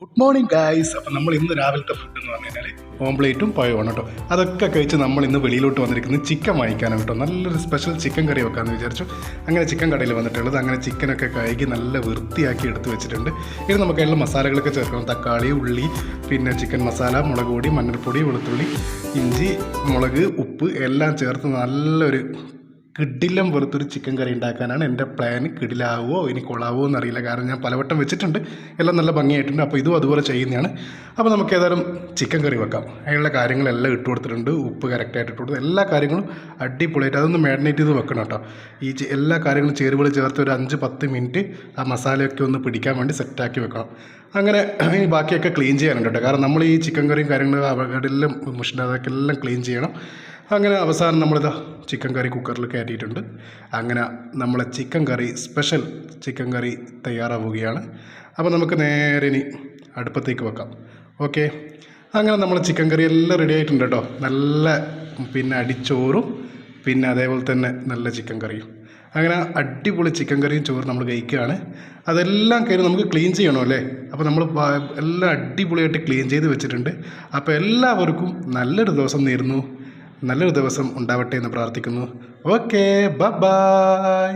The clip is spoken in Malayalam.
Good morning guys. അപ്പം നമ്മൾ ഇന്ന് രാവിലത്തെ ഫുഡ് എന്ന് പറഞ്ഞു കഴിഞ്ഞാൽ ഓംപ്ലേറ്റും പഴമാണ് കേട്ടോ. അതൊക്കെ കഴിച്ച് നമ്മൾ ഇന്ന് വെളിയിലോട്ട് വന്നിരിക്കുന്നത് ചിക്കൻ വാങ്ങിക്കാനാണ് കേട്ടോ. നല്ലൊരു സ്പെഷ്യൽ ചിക്കൻ കറി വെക്കാമെന്ന് വിചാരിച്ചു. അങ്ങനെ ചിക്കൻ കടയിൽ വന്നിട്ടുള്ളത്. അങ്ങനെ ചിക്കനൊക്കെ കഴുകി നല്ല വൃത്തിയാക്കി എടുത്ത് വെച്ചിട്ടുണ്ട്. ഇത് നമുക്ക് എല്ലാ മസാലകളൊക്കെ ചേർക്കണം. തക്കാളി, ഉള്ളി, പിന്നെ ചിക്കൻ മസാല, മുളക് പൊടി, മഞ്ഞൾപ്പൊടി, വെളുത്തുള്ളി, ഇഞ്ചി, മുളക്, ഉപ്പ് എല്ലാം ചേർത്ത് നല്ലൊരു കിടിലം വെറുത്തൊരു ചിക്കൻ കറി ഉണ്ടാക്കാനാണ് എൻ്റെ പ്ലാൻ. കിടിലാവോ ഇനി കൊള്ളാവോ എന്നറിയില്ല, കാരണം ഞാൻ പലവട്ടം വെച്ചിട്ടുണ്ട്, എല്ലാം നല്ല ഭംഗിയായിട്ടുണ്ട്. അപ്പോൾ ഇതും അതുപോലെ ചെയ്യുന്നതാണ്. അപ്പോൾ നമുക്ക് ഏതായാലും ചിക്കൻ കറി വെക്കാം. അതിനുള്ള കാര്യങ്ങളെല്ലാം ഇട്ട് കൊടുത്തിട്ടുണ്ട്. ഉപ്പ് കറക്റ്റായിട്ട് ഇട്ട് കൊടുത്തു. എല്ലാ കാര്യങ്ങളും അടിപൊളിയായിട്ട് അതൊന്ന് മാരിനേറ്റ് ചെയ്ത് വെക്കണം കേട്ടോ. എല്ലാ കാര്യങ്ങളും ചേരുവകൾ ചേർത്ത് ഒരു 5-10 മിനിറ്റ് ആ മസാലയൊക്കെ ഒന്ന് പിടിക്കാൻ വേണ്ടി സെറ്റാക്കി വെക്കണം. അങ്ങനെ ഈ ബാക്കിയൊക്കെ ക്ലീൻ ചെയ്യാനുണ്ട് കേട്ടോ, കാരണം നമ്മൾ ഈ ചിക്കൻ കറിയും കാര്യങ്ങളും അവിടെയെല്ലാം മുഷിനതൊക്കെ എല്ലാം ക്ലീൻ ചെയ്യണം. അങ്ങനെ അവസാനം നമ്മളിതാ ചിക്കൻ കറി കുക്കറിൽ കയറ്റിയിട്ടുണ്ട്. അങ്ങനെ നമ്മളെ ചിക്കൻ കറി, സ്പെഷ്യൽ ചിക്കൻ കറി തയ്യാറാവുകയാണ്. അപ്പോൾ നമുക്ക് നേരെ ഇനി അടുപ്പത്തേക്ക് വെക്കാം. ഓക്കെ, അങ്ങനെ നമ്മൾ ചിക്കൻ കറി എല്ലാം റെഡി ആയിട്ടുണ്ട് കേട്ടോ. നല്ല പിന്നെ അടിച്ചോറും പിന്നെ അതേപോലെ തന്നെ നല്ല ചിക്കൻ കറിയും. അങ്ങനെ അടിപൊളി ചിക്കൻ കറിയും ചോറും നമ്മൾ കഴിക്കുകയാണ്. അതെല്ലാം കഴിഞ്ഞ് നമുക്ക് ക്ലീൻ ചെയ്യണം അല്ലേ. അപ്പോൾ നമ്മൾ എല്ലാം അടിപൊളിയായിട്ട് ക്ലീൻ ചെയ്ത് വെച്ചിട്ടുണ്ട്. അപ്പോൾ എല്ലാവർക്കും നല്ലൊരു ദിവസം നേരുന്നു. നല്ലൊരു ദിവസം ഉണ്ടാവട്ടെ എന്ന് പ്രാർത്ഥിക്കുന്നു. Okay, by.